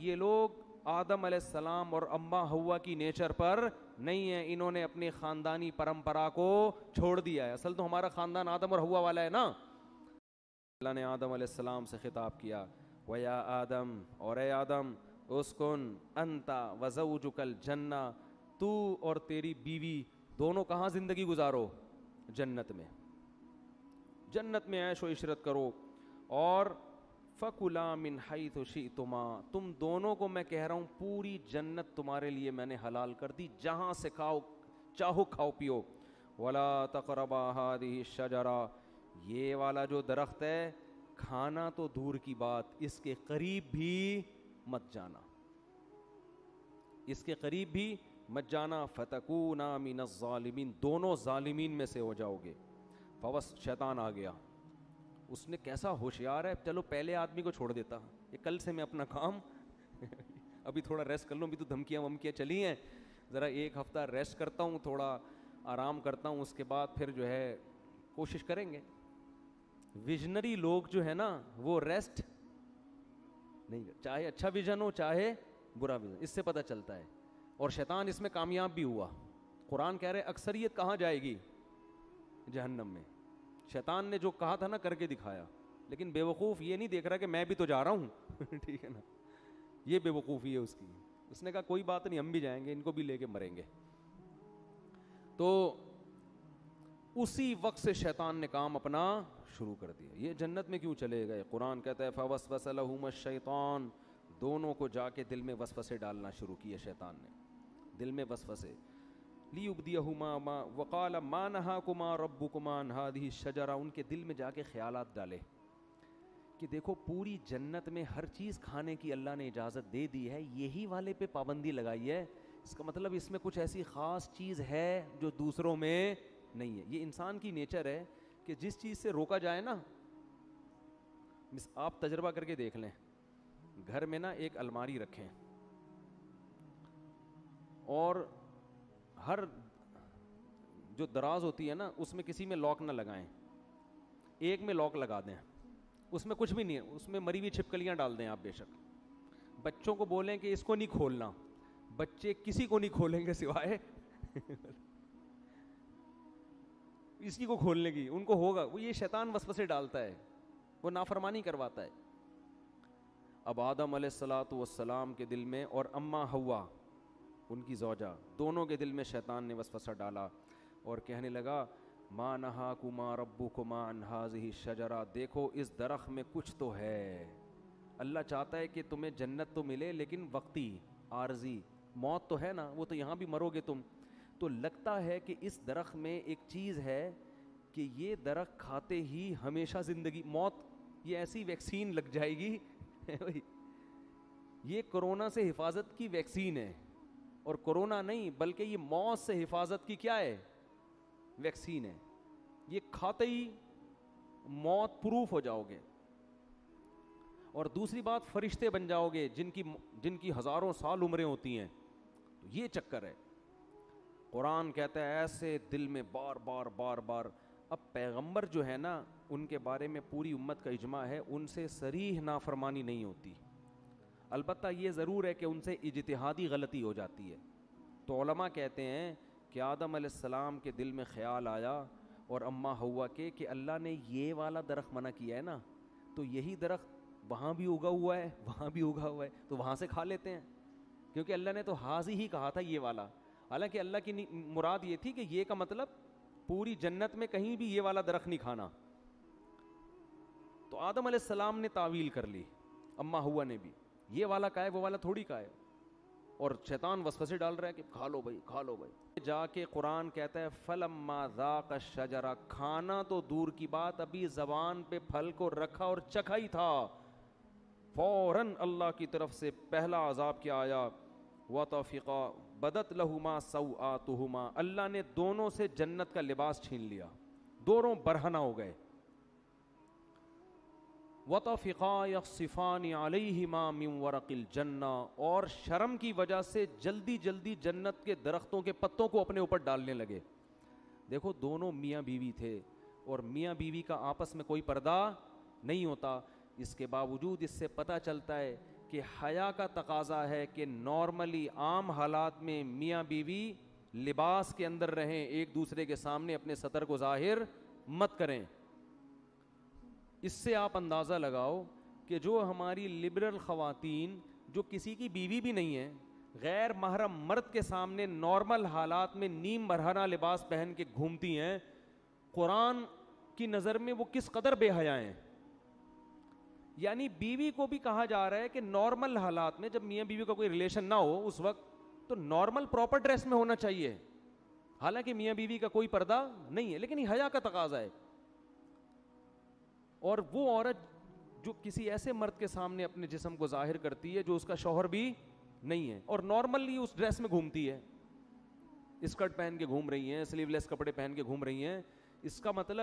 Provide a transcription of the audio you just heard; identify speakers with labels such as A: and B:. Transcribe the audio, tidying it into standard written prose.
A: یہ لوگ آدم علیہ السلام اور اماں حوا کی نیچر پر نہیں ہے, انہوں نے اپنی خاندانی پرمپرا کو چھوڑ دیا ہے. اصل تو ہمارا خاندان آدم اور حوا والا ہے نا. اللہ نے آدم علیہ السلام سے خطاب کیا, وَيَا آدم, اور اے آدم, اسکن انت وزوجک الجنہ, تو اور تیری بیوی دونوں کہاں زندگی گزارو؟ جنت میں. جنت میں عیش و عشرت کرو. اور فَكُلَا مِنْ حَيْثُ شِئْتُمَا, تم دونوں کو میں کہہ رہا ہوں پوری جنت تمہارے لیے میں نے حلال کر دی, جہاں سے کھاؤ چاہو کھاؤ پیو. وَلَا تَقْرَبَا هَٰذِهِ الشَّجَرَةَ, یہ والا جو درخت ہے کھانا تو دور کی بات, اس کے قریب بھی مت جانا, اس کے قریب بھی مت جانا. فَتَكُونَا مِنَ الظَّالِمِينَ, دونوں ظالمین میں سے ہو جاؤ گے. فوس شیطان آ گیا, اس نے کیسا ہوشیار ہے, چلو پہلے آدمی کو چھوڑ دیتا, یہ کل سے میں اپنا کام ابھی تھوڑا ریسٹ کر لوں, ابھی تو دھمکیاں ومکیاں چلی ہیں, ذرا ایک ہفتہ ریسٹ کرتا ہوں, تھوڑا آرام کرتا ہوں, اس کے بعد پھر جو ہے کوشش کریں گے. ویژنری لوگ جو ہے نا وہ ریسٹ نہیں, چاہے اچھا ویژن ہو چاہے برا ویژن, اس سے پتہ چلتا ہے. اور شیطان اس میں کامیاب بھی ہوا. قرآن کہہ رہے اکثریت کہاں جائے گی؟ جہنم میں. شیطان نے جو کہا تھا نا کر کے دکھایا, لیکن بے وقوف یہ نہیں دیکھ رہا کہ میں بھی تو جا رہا ہوں ٹھیک ہے نا, یہ بے وقوفی ہے اس کی. اس نے کہا کوئی بات نہیں, ہم بھی جائیں گے, ان کو بھی لے کے مریں گے. تو اسی وقت سے شیطان نے کام اپنا شروع کر دیا. یہ جنت میں کیوں چلے گئے؟ قرآن کہتا ہے فوسوس لہما الشیطان, دونوں کو جا کے دل میں وسوسے ڈالنا شروع کیے شیطان نے, دل میں وسوسے. لیبدیہما وقال ما نہاکما ربکما عن ہذہ الشجرہ, ان کے دل میں جا کے خیالات ڈالے کہ دیکھو پوری جنت میں ہر چیز کھانے کی اللہ نے اجازت دے دی ہے, یہی والے پہ پابندی لگائی ہے, اس کا مطلب اس میں کچھ ایسی خاص چیز ہے جو دوسروں میں نہیں ہے. یہ انسان کی نیچر ہے کہ جس چیز سے روکا جائے نا, آپ تجربہ کر کے دیکھ لیں, گھر میں نا ایک الماری رکھیں اور ہر جو دراز ہوتی ہے نا اس میں کسی میں لاک نہ لگائیں, ایک میں لاک لگا دیں, اس میں کچھ بھی نہیں ہے, اس میں مری ہوئی چھپکلیاں ڈال دیں آپ بے شک. بچوں کو بولیں کہ اس کو نہیں کھولنا, بچے کسی کو نہیں کھولیں گے سوائے اسی کو کھولنے کی, ان کو ہوگا. وہ یہ شیطان وسوسے ڈالتا ہے, وہ نافرمانی کرواتا ہے. اب آدم علیہ الصلاۃ والسلام کے دل میں اور اماں حوا ان کی زوجہ دونوں کے دل میں شیطان نے وسوسہ ڈالا اور کہنے لگا ما نہاکما ربکما عن ہذہ الشجرہ, دیکھو اس درخت میں کچھ تو ہے, اللہ چاہتا ہے کہ تمہیں جنت تو ملے لیکن وقتی عارضی موت تو ہے نا, وہ تو یہاں بھی مرو گے تم. تو لگتا ہے کہ اس درخت میں ایک چیز ہے کہ یہ درخت کھاتے ہی ہمیشہ زندگی, موت, یہ ایسی ویکسین لگ جائے گی یہ کورونا سے حفاظت کی ویکسین ہے, اور کورونا نہیں بلکہ یہ موت سے حفاظت کی کیا ہے؟ ویکسین ہے. یہ کھاتے ہی موت پروف ہو جاؤ گے. اور دوسری بات, فرشتے بن جاؤ گے جن کی ہزاروں سال عمریں ہوتی ہیں. تو یہ چکر ہے. قرآن کہتا ہے ایسے دل میں بار بار بار بار. اب پیغمبر جو ہے نا ان کے بارے میں پوری امت کا اجماع ہے, ان سے صریح نافرمانی نہیں ہوتی. البتہ یہ ضرور ہے کہ ان سے اجتہادی غلطی ہو جاتی ہے. تو علماء کہتے ہیں کہ آدم علیہ السلام کے دل میں خیال آیا اور اماں حوا کے کہ اللہ نے یہ والا درخت منع کیا ہے نا, تو یہی درخت وہاں بھی اگا ہوا ہے وہاں بھی اگا ہوا ہے, تو وہاں سے کھا لیتے ہیں, کیونکہ اللہ نے تو حاضی ہی کہا تھا یہ والا. حالانکہ اللہ کی مراد یہ تھی کہ یہ کا مطلب پوری جنت میں کہیں بھی یہ والا درخت نہیں کھانا. تو آدم علیہ السلام نے تعویل کر لی, اماں حوا نے بھی, یہ والا کا ہے وہ والا تھوڑی کا ہے, اور شیطان وسوسے ڈال رہا ہے کہ کھا لو بھائی کھا لو بھائی. جا کے قرآن کہتا ہے فلما ذاق الشجرہ, کھانا تو دور کی بات, ابھی زبان پہ پھل کو رکھا اور چکھا ہی تھا, فوراً اللہ کی طرف سے پہلا عذاب کیا آیا, وطفقا بدت لہما سوآتہما, اللہ نے دونوں سے جنت کا لباس چھین لیا, دونوں برہنہ ہو گئے. وطفقا یخصفان علیہما من ورق الجنہ, اور شرم کی وجہ سے جلدی جلدی جنت کے درختوں کے پتوں کو اپنے اوپر ڈالنے لگے. دیکھو دونوں میاں بیوی تھے, اور میاں بیوی کا آپس میں کوئی پردہ نہیں ہوتا, اس کے باوجود اس سے پتہ چلتا ہے کہ حیا کا تقاضا ہے کہ نارملی عام حالات میں میاں بیوی لباس کے اندر رہیں, ایک دوسرے کے سامنے اپنے سطر کو ظاہر مت کریں. اس سے آپ اندازہ لگاؤ کہ جو ہماری لبرل خواتین جو کسی کی بیوی بھی نہیں ہیں, غیر محرم مرد کے سامنے نارمل حالات میں نیم برہنہ لباس پہن کے گھومتی ہیں, قرآن کی نظر میں وہ کس قدر بے حیا ہیں. یعنی بیوی کو بھی کہا جا رہا ہے کہ نارمل حالات میں جب میاں بیوی کا کوئی ریلیشن نہ ہو اس وقت تو نارمل پراپر ڈریس میں ہونا چاہیے, حالانکہ میاں بیوی کا کوئی پردہ نہیں ہے, لیکن یہ حیا کا تقاضا ہے. اور وہ عورت جو کسی ایسے مرد کے سامنے اپنے جسم کو ظاہر کرتی ہے جو اس کا شوہر بھی نہیں ہے اور نارملی اس ڈریس میں گھومتی ہے, اسکرٹ پہن کے گھوم رہی ہیں, سلیو لیس کپڑے پہن کے گھوم رہی ہیں, اس کا مطلب